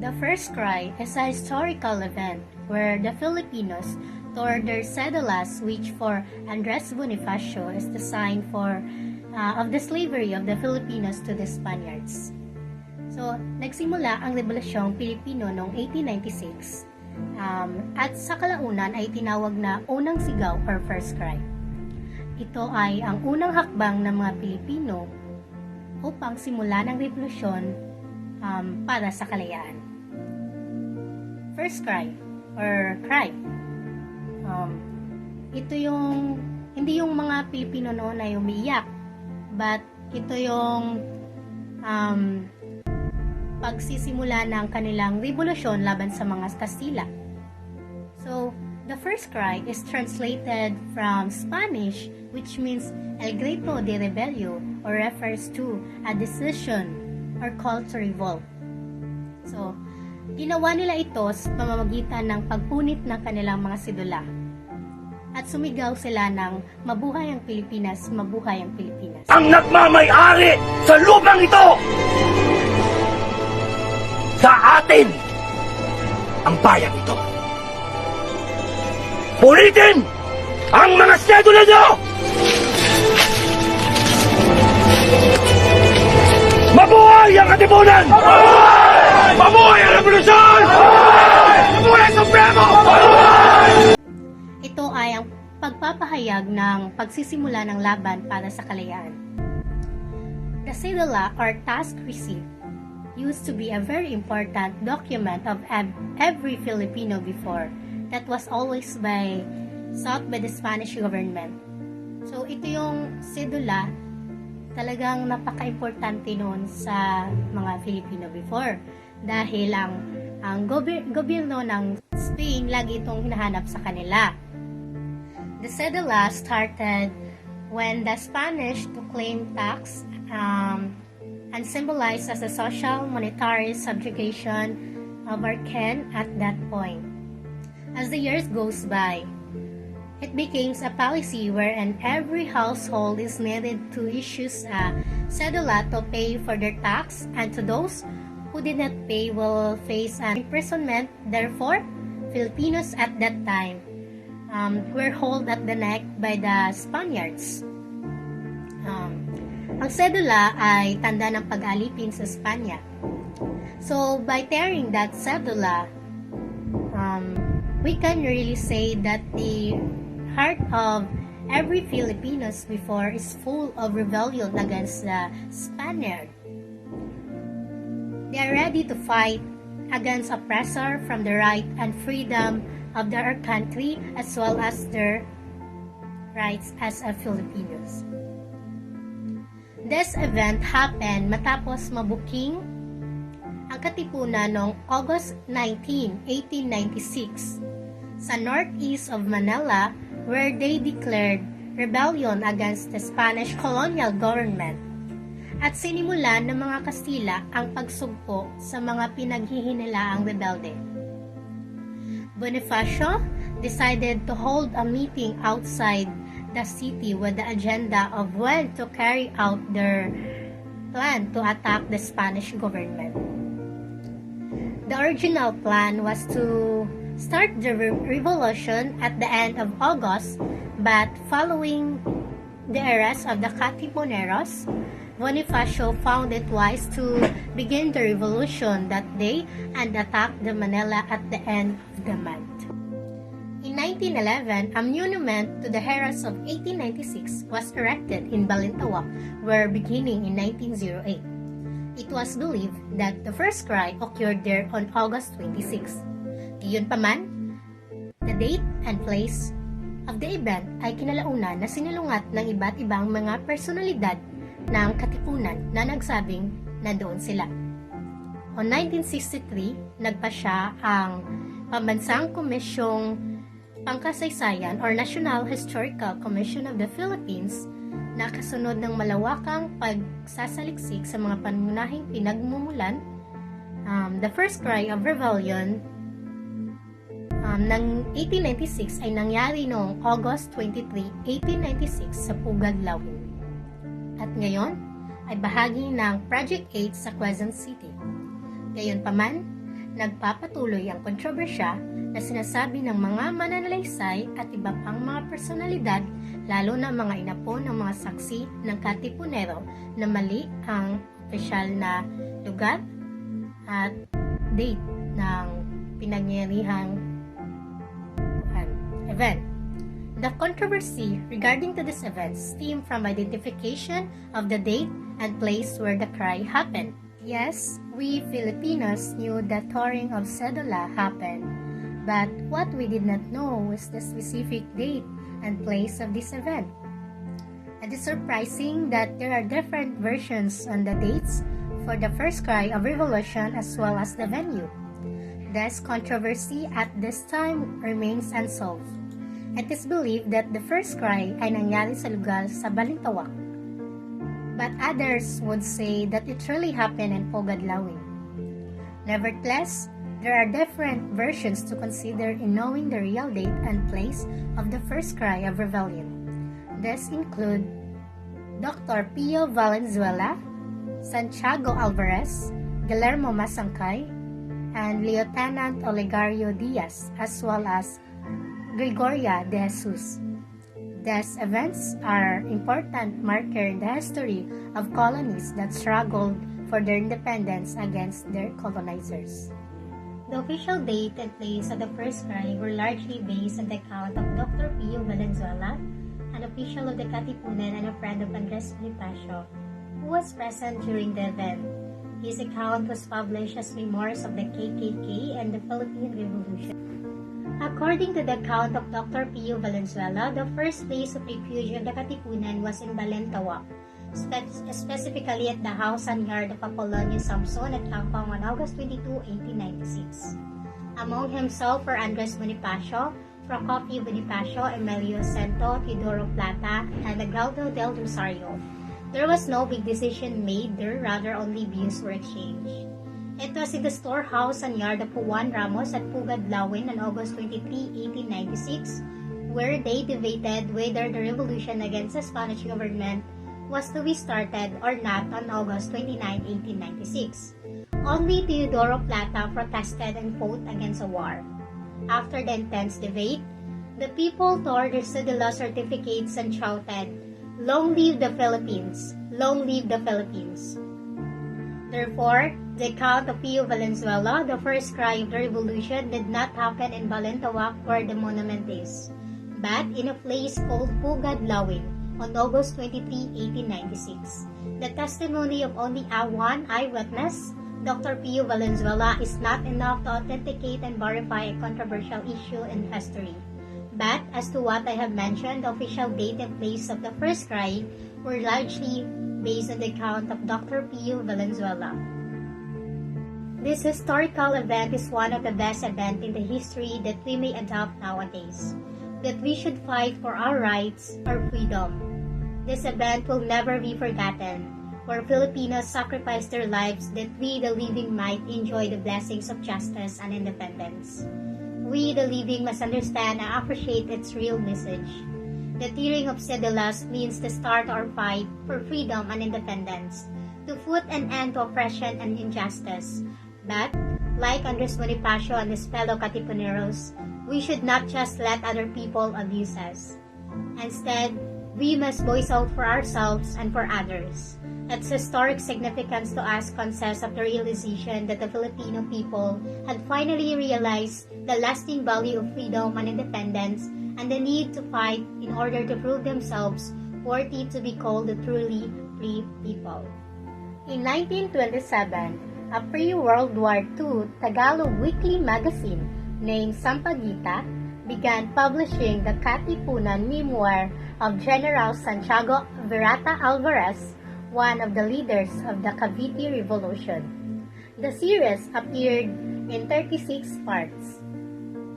The First Cry is a historical event where the Filipinos tore their cédulas, which for Andres Bonifacio is the sign of the slavery of the Filipinos to the Spaniards. So, nagsimula ang Rebolusyong Pilipino noong 1896 at sa kalaunan ay tinawag na Unang Sigaw or First Cry. Ito ay ang unang hakbang ng mga Pilipino upang simulan ang revolusyon para sa kalayaan. First Cry or Cry. Ito yung hindi yung mga Pilipino noon ay umiiyak, but ito yung pagsisimula ng kanilang revolusyon laban sa mga Kastila. So, the First Cry is translated from Spanish, which means El Grito de Rebelio, or refers to a decision or call to revolt. So, ginawa nila ito sa pamamagitan ng pagpunit ng kanilang mga sidula. At sumigaw sila ng mabuhay ang Pilipinas, mabuhay ang Pilipinas. Ang nagmamay-ari sa lupang ito! Sa atin! Ang bayang ito! Punitin ang mga sedula nyo! Mabuhay ang katipunan! Mabuhay! Mabuhay ang revolusyon! Mabuhay! Mabuhay ang Supremo! Mabuhay! Ito ay ang pagpapahayag ng pagsisimula ng laban para sa kalayaan. The cedula or task receipt used to be a very important document of every Filipino before that was always sought by the Spanish government. So ito yung cedula, talagang napaka-importante noon sa mga Filipino before dahil ang gobyerno ng Spain lagi itong hinahanap sa kanila. The cedula started when the Spanish to claim tax and symbolized as a social monetary subjugation of our kin at that point. As the years goes by, it becomes a policy wherein every household is needed to issue a cedula to pay for their tax, and to those who did not pay will face an imprisonment. Therefore, Filipinos at that time were held at the neck by the Spaniards. Ang cedula ay tanda ng pag-alipin sa Espanya. So, by tearing that cedula, we can really say that the heart of every Filipinos before is full of rebellion against the Spaniard. They are ready to fight against oppressor from the right and freedom of their country as well as their rights as a Filipinos. This event happened matapos mabuking ang katipunan noong August 19, 1896 sa northeast of Manila, where they declared rebellion against the Spanish colonial government at sinimulan ng mga Kastila ang pagsugpo sa mga pinaghihinilaang rebelde. Bonifacio decided to hold a meeting outside the city with the agenda of when to carry out their plan to attack the Spanish government. The original plan was to start the revolution at the end of August, but following the arrest of the Katipuneros, Bonifacio found it wise to begin the revolution that day and attack the Manila at the end of the month. In 1911, a monument to the heroes of 1896 was erected in Balintawak, where beginning in 1908. It was believed that the first cry occurred there on August 26. Gayunpaman, the date and place of the event ay kinalaunan na sinalungat ng iba't ibang mga personalidad ng katipunan na nagsabing nandoon sila. On 1963, nagpasya ang Pambansang Komisyong Pangkasaysayan or National Historical Commission of the Philippines na kasunod ng malawakang pagsasaliksik sa mga pangunahing pinagmumulan. The first cry of rebellion ng 1896 ay nangyari noong August 23, 1896 sa Pugad, Lawin. At ngayon ay bahagi ng Project 8 sa Quezon City. Gayunpaman, Nagpapatuloy ang kontrobersya na sinasabi ng mga mananalaysay at iba pang mga personalidad, lalo na mga inapo ng mga saksi ng Katipunero, na mali ang opisyal na lugar at date ng pinangyarihang event. The controversy regarding to this event stemmed from identification of the date and place where the cry happened. Yes, we Filipinos knew that touring of Cedula happened, but what we did not know was the specific date and place of this event. It is surprising that there are different versions on the dates for the first cry of revolution as well as the venue. This controversy at this time remains unsolved. It is believed that the first cry ay nangyari sa lugar sa Balintawak, but others would say that it really happened in Pugadlawin. Nevertheless, there are different versions to consider in knowing the real date and place of the first cry of rebellion. These include Dr. Pio Valenzuela, Santiago Alvarez, Guillermo Masangkay, and Lieutenant Olegario Diaz, as well as Gregoria de Jesus. These events are important marker in the history of colonies that struggled for their independence against their colonizers. The official date and place of the first cry were largely based on the account of Dr. Pio Valenzuela, an official of the Katipunan and a friend of Andres Bonifacio, who was present during the event. His account was published as Memoirs of the KKK and the Philippine Revolution. According to the account of Dr. Pio Valenzuela, the first place of refuge of the Katipunan was in Balintawak, specifically at the house and yard of Apolonio Samson at Kangkong on August 22, 1896. Among himself were Andres Bonifacio, Procopio Bonifacio, Emilio Cento, Teodoro Plata, and Aguinaldo del Rosario. There was no big decision made there, rather only views were exchanged. It was in the storehouse and yard of Juan Ramos at Pugadlawin on August 23, 1896, where they debated whether the revolution against the Spanish government was to be started or not on August 29, 1896. Only Teodoro Plata protested and fought against a war. After the intense debate, the people tore their cedula certificates and shouted, "Long live the Philippines! Long live the Philippines!" Therefore, the account of Pio Valenzuela, the first cry of the revolution, did not happen in Balintawak where the monument is, but in a place called Pugadlawin on August 23, 1896. The testimony of only one eyewitness, Dr. Pio Valenzuela, is not enough to authenticate and verify a controversial issue in history. But as to what I have mentioned, the official date and place of the first cry were largely based on the account of Dr. Pio Valenzuela. This historical event is one of the best events in the history that we may adopt nowadays, that we should fight for our rights, our freedom. This event will never be forgotten, where Filipinos sacrificed their lives that we, the living, might enjoy the blessings of justice and independence. We, the living, must understand and appreciate its real message. The tearing of cedulas means the start of our fight for freedom and independence, to put an end to oppression and injustice. But, like Andres Bonifacio and his fellow Katipuneros, we should not just let other people abuse us. Instead, we must voice out for ourselves and for others. Its historic significance to us consists of the realization that the Filipino people had finally realized the lasting value of freedom and independence and the need to fight in order to prove themselves worthy to be called the truly free people. In 1927, a pre-World War II Tagalog weekly magazine named Sampaguita began publishing the Katipunan memoir of General Santiago Virata Alvarez, one of the leaders of the Cavite Revolution. The series appeared in 36 parts.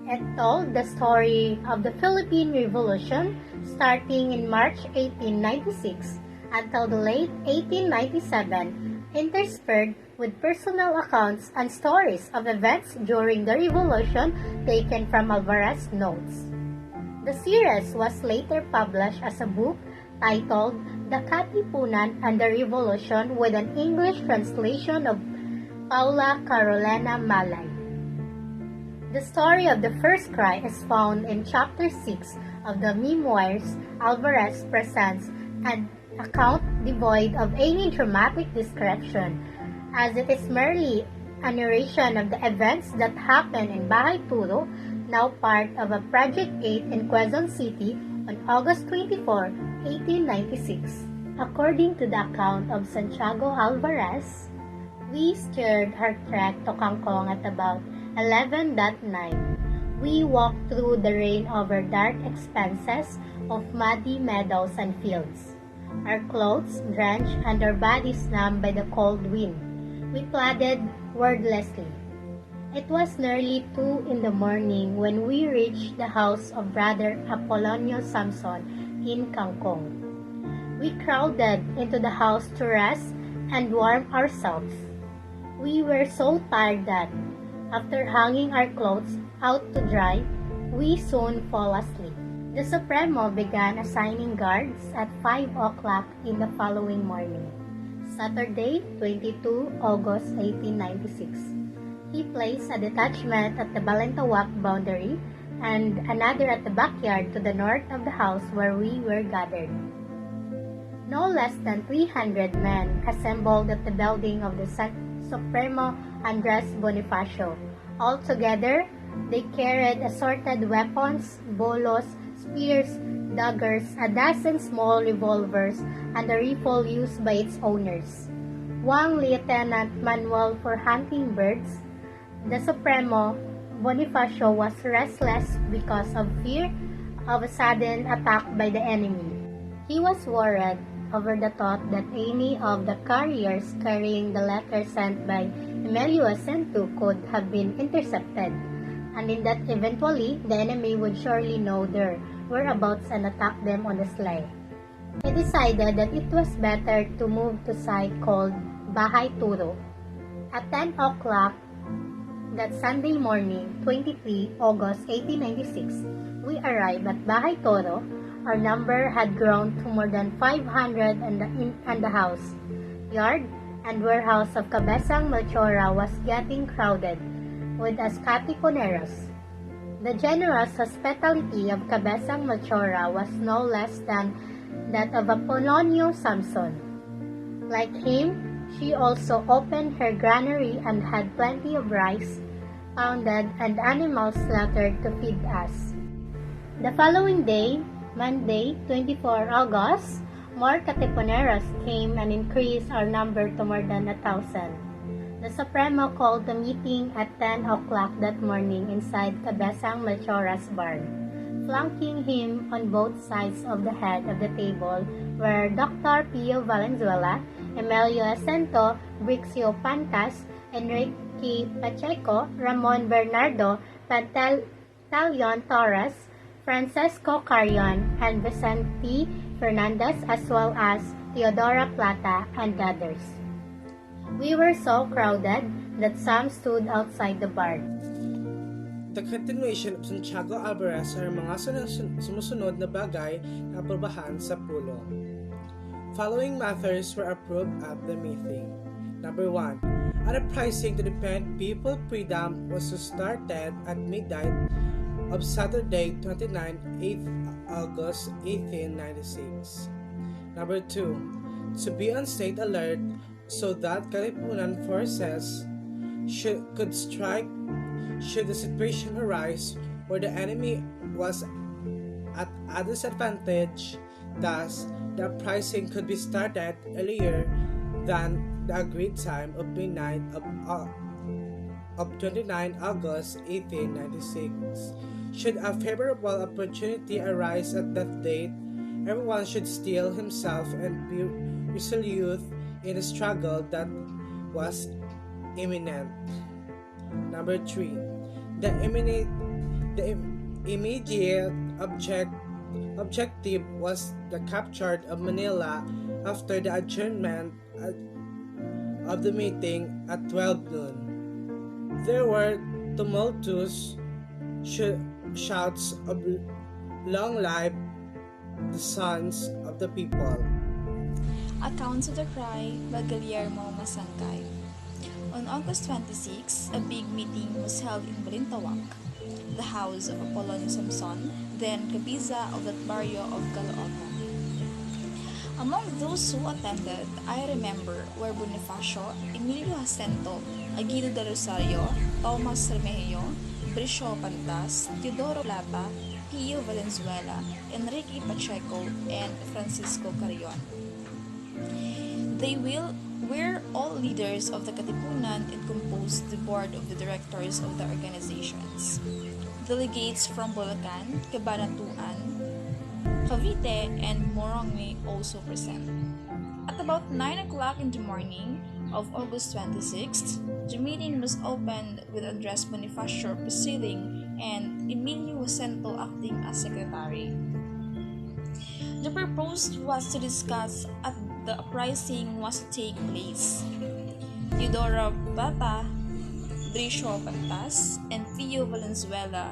It told the story of the Philippine Revolution starting in March 1896 until the late 1897, interspersed with personal accounts and stories of events during the Revolution taken from Alvarez's notes. The series was later published as a book titled The Katipunan and the Revolution with an English translation of Paula Carolina Malay. The story of the first cry is found in chapter 6 of the Memoirs. Alvarez presents an account devoid of any dramatic description, as it is merely a narration of the events that happened in Bahay Turo, now part of a Project 8 in Quezon City on August 24, 1896. According to the account of Santiago Alvarez, we started our trek to Kangkong at about 11 that night. We walked through the rain over dark expanses of muddy meadows and fields, our clothes drenched and our bodies numbed by the cold wind. We plodded wordlessly. It was nearly 2 in the morning when we reached the house of Brother Apolonio Samson in Kangkong. We crowded into the house to rest and warm ourselves. We were so tired that, after hanging our clothes out to dry, we soon fall asleep. The Supremo began assigning guards at 5 o'clock in the following morning, Saturday, 22 August 1896. He placed a detachment at the Balintawak boundary and another at the backyard to the north of the house where we were gathered. No less than 300 men assembled at the building of the Supremo Andres Bonifacio. Altogether, they carried assorted weapons, bolos, spears, daggers, a dozen small revolvers, and a rifle used by its owners. One Lieutenant Manuel for hunting birds. The Supremo Bonifacio was restless because of fear of a sudden attack by the enemy. He was worried over the thought that any of the carriers carrying the letter sent by Emilio Jacinto could have been intercepted, and in that eventually the enemy would surely know their whereabouts and attack them on the sly. He decided that it was better to move to a site called Bahay Turo. At 10 o'clock that Sunday morning, 23 August 1896, we arrived at Bahay Toro. Our number had grown to more than 500 and the house, yard, and warehouse of Cabezang Melchora was getting crowded with as katipuneros. The generous hospitality of Cabezang Melchora was no less than that of Apolonio Samson. Like him, she also opened her granary and had plenty of rice, pounded, and animals slaughtered to feed us. The following day, Monday, 24 August, more katipuneros came and increased our number to more than 1,000. The Supremo called the meeting at 10 o'clock that morning inside Cabezang Melchora's barn. Flanking him on both sides of the head of the table were Dr. Pio Valenzuela, Emilio Jacinto, Brixio Pantas, Enrique Pacheco, Ramon Bernardo, Pantaleon Torres, Francesco Carion, and Vicente Fernandez, as well as Teodora Plata and others. We were so crowded that some stood outside the barn. The continuation of Santiago Alvarez ay mga sumusunod na bagay na aprobahan sa pulo. Following matters were approved at the meeting. Number 1. An uprising to defend people's freedom was started at midnight of Saturday, 29 August 1896. Number 2. To be on state alert so that Kalipunan forces could strike should the situation arise where the enemy was at a disadvantage. Thus, the uprising could be started earlier than the agreed time of midnight of 29 August 1896. Should a favorable opportunity arise at that date, everyone should steel himself and be resolute in a struggle that was imminent. Number 3. The immediate objective was the capture of Manila after the adjournment of the meeting at 12 noon. There were tumultuous shouts of "Long live the sons of the people." Accounts of the cry by Guillermo Masangkay. On On August 26, a big meeting was held in Balintawak, the house of Apolonio Samson, then cabeza of that barrio of Caloocan. Among those who attended, I remember were Bonifacio, Emilio Jacinto, Aguilo de Rosario, Tomas Remigio, Bricio Pantas, Teodoro Plata, Pio Valenzuela, Enrique Pacheco, and Francisco Carrion. They were all leaders of the Katipunan and composed the board of the directors of the organizations. Delegates from Bulacan, Cabanatuan, Cavite, and Morongi also present. At about 9 o'clock in the morning of August 26th, the meeting was opened with Andres Bonifacio presiding and Emilio Jacinto acting as secretary. The purpose was to discuss at the uprising was to take place. Teodoro Plata, Bricio Pantas, and Pio Valenzuela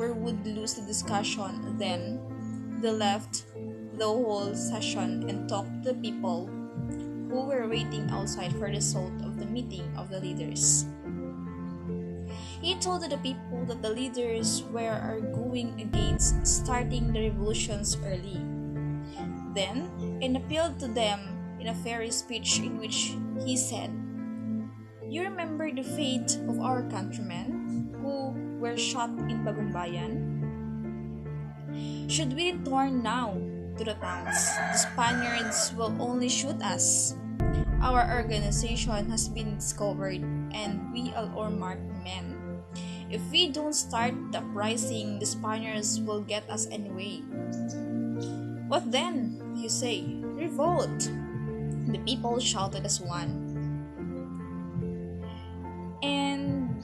would lose the discussion. Then they left the whole session and talked to the people who were waiting outside for the result of the meeting of the leaders. He told the people that the leaders were arguing against starting the revolutions early. Then, and appealed to them in a fairy speech in which he said, "You remember the fate of our countrymen who were shot in Bagumbayan? Should we return now to the towns, the Spaniards will only shoot us. Our organization has been discovered and we are all marked men. If we don't start the uprising, the Spaniards will get us anyway. What then, you say? Revolt!" The people shouted as one. And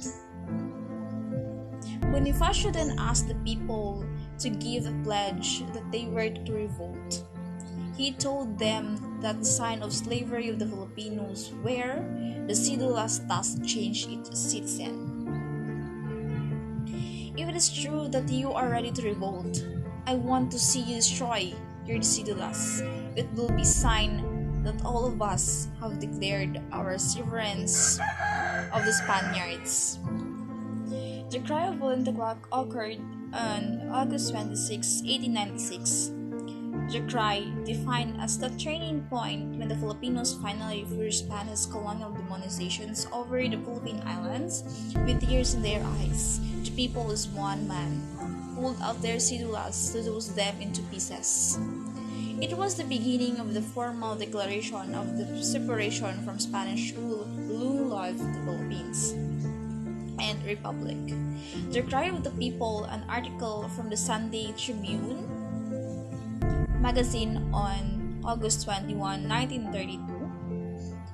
Bonifacio then asked the people to give a pledge that they were to revolt. He told them that the sign of slavery of the Filipinos were the cedulas thus changed its citizen. If it is true that you are ready to revolt, I want to see you destroy your cedulas. It will be sign that all of us have declared our severance of the Spaniards. The cry of Balintawak occurred on August 26, 1896. The cry, defined as the turning point when the Filipinos finally refused Spanish colonial demonizations over the Philippine Islands, with tears in their eyes, the people as one man pulled out their cedulas to dose them into pieces. It was the beginning of the formal declaration of the separation from Spanish rule, of the Philippines and Republic. The Cry of the People, an article from the Sunday Tribune magazine on August 21, 1932,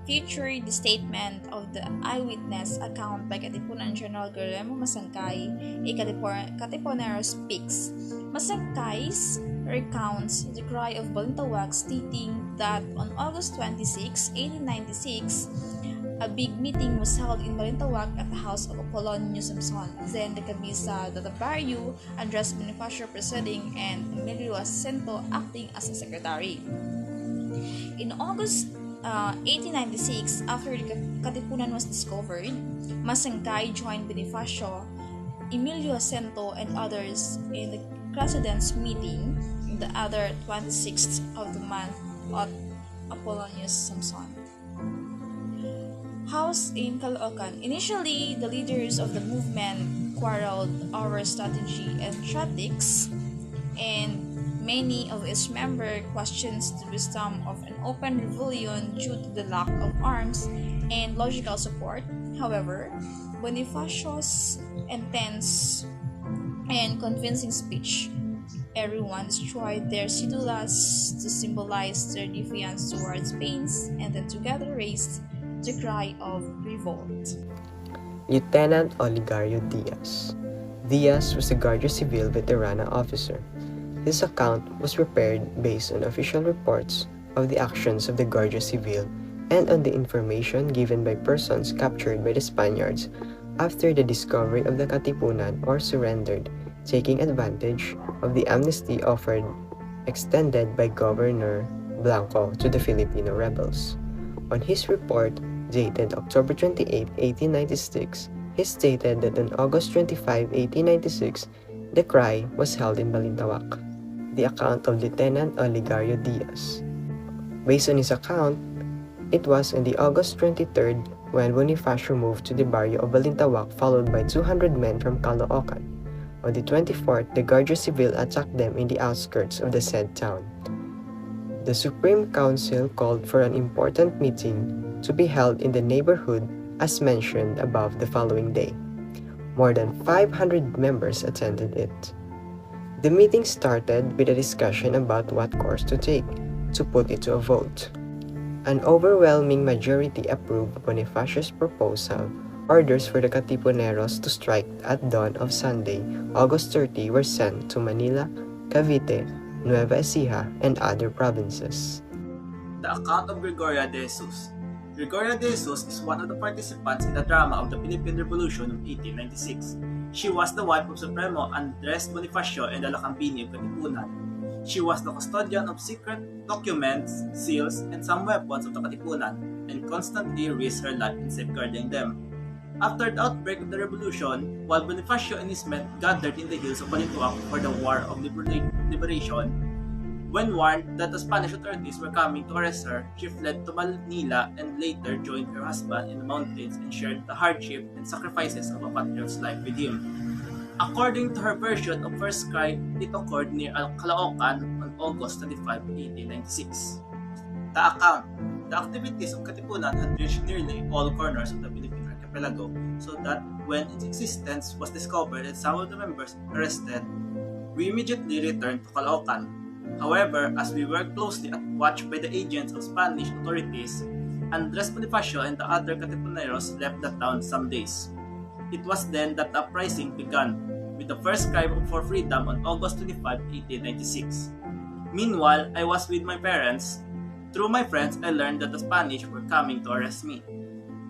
featured the statement of the eyewitness account by Katipunan General Guillermo Masangkay, a Katipunero speaks. Masangkay's recounts the cry of Balintawak, stating that on August 26, 1896, a big meeting was held in Balintawak at the house of Apolonio Samson, then the cabeza de the barrio, Andres Bonifacio presiding, and Emilio Jacinto acting as a secretary. In August 1896, after the Katipunan was discovered, Masangkay joined Bonifacio, Emilio Jacinto, and others in the president's meeting the other 26th of the month at Apolonio Samson house in Caloocan. Initially, the leaders of the movement quarreled over strategy and tactics, and many of its members questioned the wisdom of an open rebellion due to the lack of arms and logical support. However, Bonifacio's intense and convincing speech, everyone destroyed their cedulas to symbolize their defiance towards Spain, and then together raised the cry of revolt. Lieutenant Oligario Diaz. Diaz was a Guardia Civil veterana officer. His account was prepared based on official reports of the actions of the Guardia Civil and on the information given by persons captured by the Spaniards after the discovery of the Katipunan or surrendered, taking advantage of the amnesty offered extended by Governor Blanco to the Filipino rebels. On his report, dated October 28, 1896, he stated that on August 25, 1896, the cry was held in Balintawak. The account of Lieutenant Oligario Diaz. Based on his account, it was on the August 23rd when Bonifacio moved to the barrio of Balintawak followed by 200 men from Caloocan. On the 24th, the Guardia Civil attacked them in the outskirts of the said town. The Supreme Council called for an important meeting to be held in the neighborhood as mentioned above the following day. More than 500 members attended it. The meeting started with a discussion about what course to take to put it to a vote. An overwhelming majority approved Bonifacio's proposal. Orders for the Katipuneros to strike at dawn of Sunday, August 30 were sent to Manila, Cavite, Nueva Ecija, and other provinces. The account of Gregoria de Jesus. Gregoria de Jesus is one of the participants in the drama of the Philippine Revolution of 1896. She was the wife of Supremo Andres Bonifacio and the Lacambini of Katipunan. She was the custodian of secret documents, seals, and some weapons of the Katipunan, and constantly risked her life in safeguarding them. After the outbreak of the revolution, while Bonifacio and his men gathered in the hills of Balintawak for the War of Liberation, when warned that the Spanish authorities were coming to arrest her, she fled to Manila and later joined her husband in the mountains and shared the hardship and sacrifices of a patriot's life with him. According to her version of first cry, it occurred near Caloocan on August 25, 1896. The account. The activities of Katipunan had reached nearly all corners of the Philippine archipelago, so that when its existence was discovered and some of the members arrested, we immediately returned to Caloocan. However, as we worked closely and watched by the agents of Spanish authorities, Andres Bonifacio and the other Katipuneros left the town some days. It was then that the uprising began, with the first cry for freedom on August 25, 1896. Meanwhile, I was with my parents. Through my friends, I learned that the Spanish were coming to arrest me.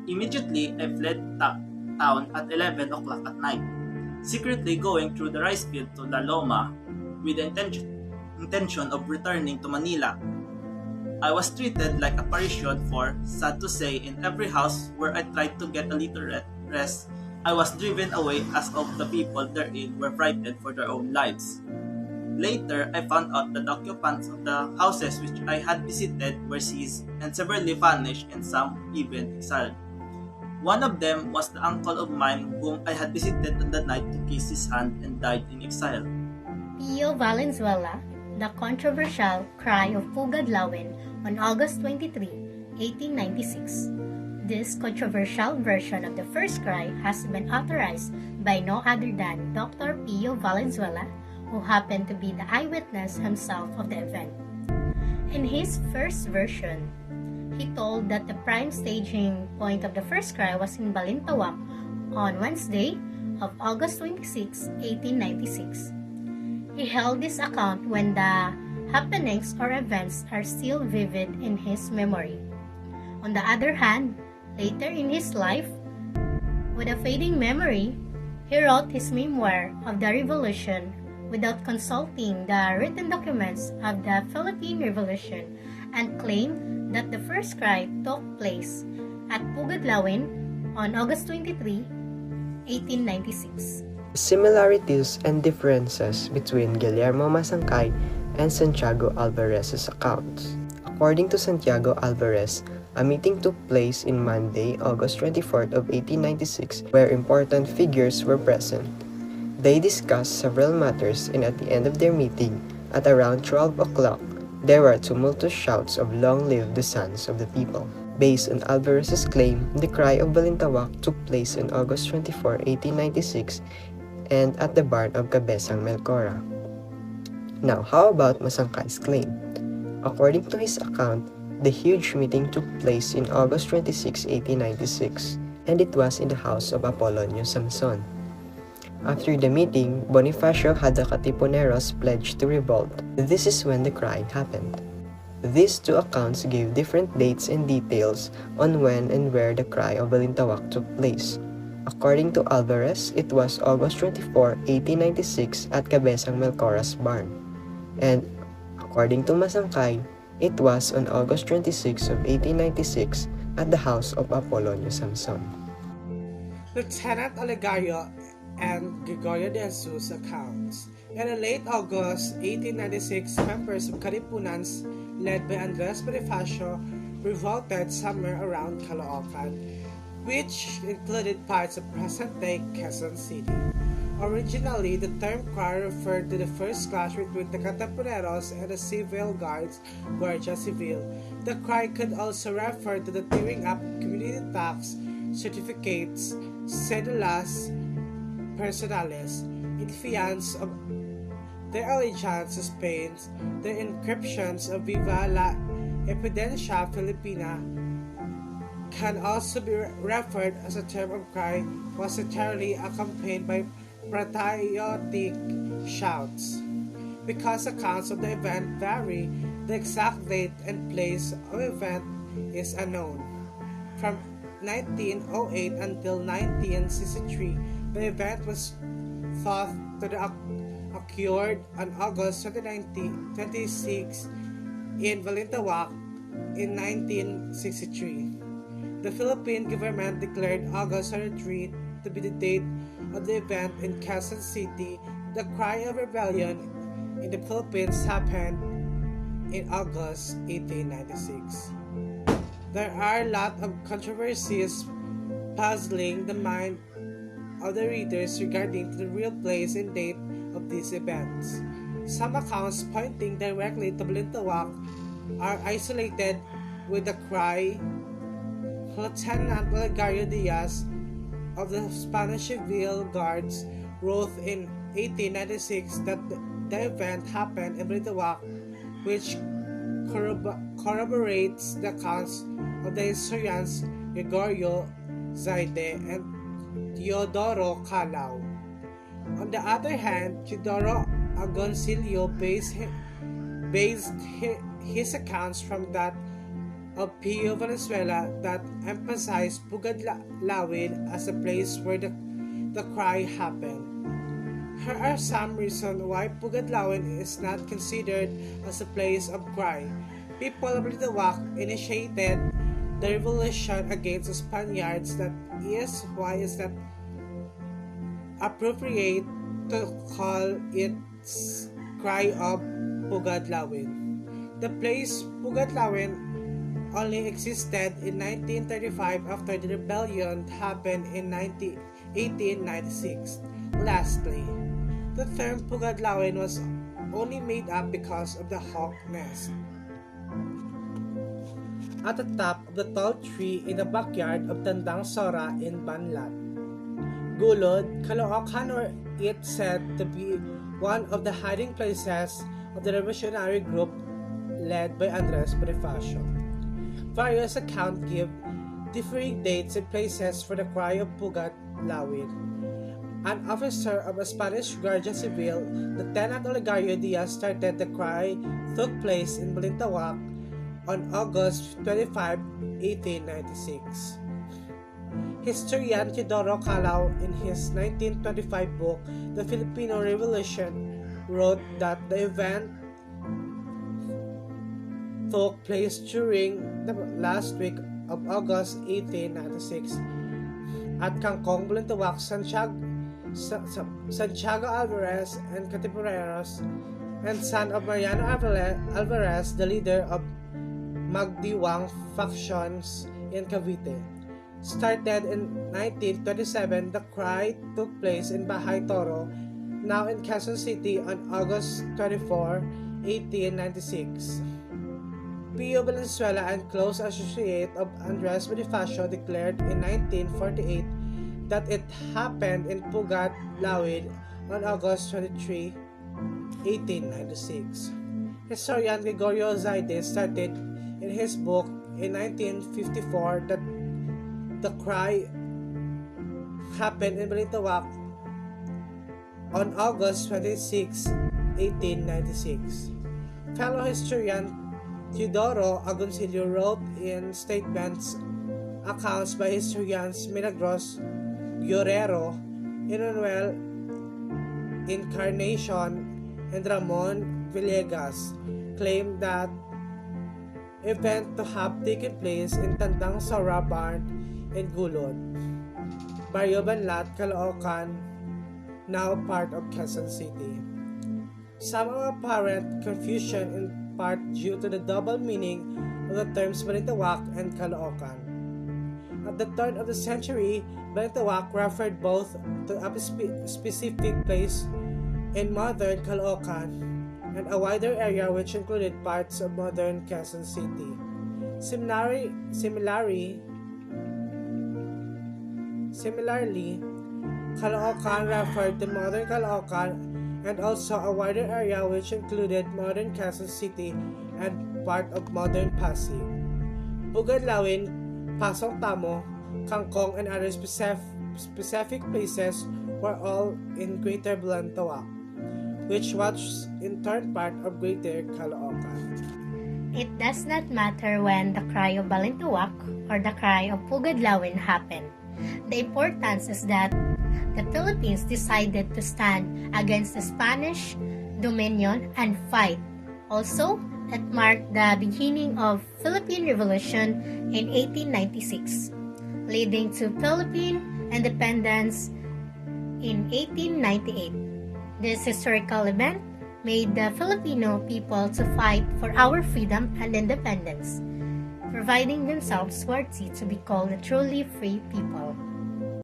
Immediately, I fled town at 11 o'clock at night, secretly going through the rice field to La Loma with the intention of returning to Manila. I was treated like a Parisian for, sad to say, in every house where I tried to get a little rest, I was driven away as of the people therein were frightened for their own lives. Later, I found out that the occupants of the houses which I had visited were seized and severely punished and some even exiled. One of them was the uncle of mine whom I had visited on the night to kiss his hand and died in exile. Pio Valenzuela, the controversial cry of Pugadlawin on August 23, 1896. This controversial version of the first cry has been authorized by no other than Dr. Pio Valenzuela, who happened to be the eyewitness himself of the event. In his first version, he told that the prime staging point of the first cry was in Balintawak on Wednesday of August 26, 1896. He held this account when the happenings or events are still vivid in his memory. On the other hand, later in his life, with a fading memory, he wrote his memoir of the revolution without consulting the written documents of the Philippine Revolution and claimed that the first cry took place at Pugadlawin on August 23, 1896. Similarities and differences between Guillermo Masangkay and Santiago Alvarez's accounts. According to Santiago Alvarez, a meeting took place in Monday, August 24th of 1896, where important figures were present. They discussed several matters, and at the end of their meeting, at around 12 o'clock, there were tumultuous shouts of "Long live the sons of the people." Based on Alvarez's claim, the cry of Balintawak took place on August 24, 1896, and at the barn of Cabezang Melcora. Now, how about Masangkay's claim? According to his account, the huge meeting took place in August 26, 1896, and it was in the house of Apolonio Samson. After the meeting, Bonifacio had the Katipuneros pledge to revolt. This is when the cry happened. These two accounts gave different dates and details on when and where the cry of Balintawak took place. According to Alvarez, it was August 24, 1896 at Cabezang Melcora's barn. And according to Masangkay, it was on August 26 of 1896 at the house of Apolonio Samson. Lieutenant Olegario and Gregorio de Jesus accounts. In late August 1896, members of Katipunans led by Andres Bonifacio revolted somewhere around Caloocan, which included parts of present-day Quezon City. Originally, the term cry referred to the first clash between the Katipuneros and the civil guards, Guardia Civil. The cry could also refer to the tearing up community tax certificates, cedulas personales, in defiance of their allegiance to Spain. The inscriptions of Viva la Independencia Filipina can also be referred as a term of cry was entirely accompanied by patriotic shouts. Because accounts of the event vary, the exact date and place of event is unknown. From 1908 until 1963, the event was thought to have occurred on August 26 in Balintawak in 1963. The Philippine government declared August 23 to be the date of the event in Quezon City. The cry of rebellion in the Philippines happened in August 1896. There are a lot of controversies puzzling the mind of the readers regarding the real place and date of these events. Some accounts pointing directly to Balintawak are isolated with the cry. Lieutenant Olegario Diaz of the Spanish Civil Guards wrote in 1896 that the event happened in Balintawak, which corroborates the accounts of the historians Gregorio Zaide and Teodoro Calao. On the other hand, Teodoro Agoncillo based his accounts from that of Pio Valenzuela that emphasized Pugadlawin as a place where the cry happened. Here are some reasons why Pugadlawin is not considered as a place of cry. People of Balintawak initiated the revolution against the Spaniards. That is why it's not appropriate to call it cry of Pugadlawin. The place Pugadlawin only existed in 1935 after the rebellion happened in 1896. Lastly, the term Pugadlawin was only made up because of the hawk nest at the top of the tall tree in the backyard of Tandang Sora in Banlat, Gulod, Caloocan, or it said to be one of the hiding places of the revolutionary group led by Andres Bonifacio. Various accounts give differing dates and places for the cry of Pugadlawin. An officer of a Spanish Guardia Civil, Lieutenant Olegario Diaz, started the cry took place in Balintawak on August 25, 1896. Historian Teodoro Calao, in his 1925 book, The Filipino Revolution, wrote that the event took place during the last week of August 1896 at Kangkong, Balintawak. Santiago Alvarez and Katipuneros, and son of Mariano Alvarez, the leader of Magdiwang factions in Cavite. Started in 1927, the cry took place in Bahay Toro, now in Quezon City, on August 24, 1896. Pio Valenzuela and close associate of Andres Bonifacio declared in 1948 that it happened in Pugadlawin on August 23, 1896. Historian Gregorio Zaide stated in his book in 1954 that the cry happened in Balintawak on August 26, 1896. Fellow historian Teodoro Agoncillo wrote in statements accounts by historians Milagros Guerrero, Emmanuel Encarnacion, and Ramon Villegas claimed that event to have taken place in Tandang Sora Barn in Gulod, Barrio Banlat, Caloocan, now part of Quezon City. Some apparent confusion in part due to the double meaning of the terms Balintawak and Caloocan. At the turn of the century, Balintawak referred both to a specific place in modern Caloocan and a wider area which included parts of modern Quezon City. Similarly, Caloocan referred to modern Caloocan and also a wider area which included modern Quezon City and part of modern Pasig. Pugadlawin, Pasong Tamo, Kangkong, and other specific places were all in Greater Balintawak, which was in turn part of Greater Caloocan. It does not matter when the cry of Balintawak or the cry of Pugadlawin happened. The importance is that the Philippines decided to stand against the Spanish dominion and fight. Also, it marked the beginning of Philippine Revolution in 1896, leading to Philippine independence in 1898. This historical event made the Filipino people to fight for our freedom and independence, providing themselves worthy to be called a truly free people.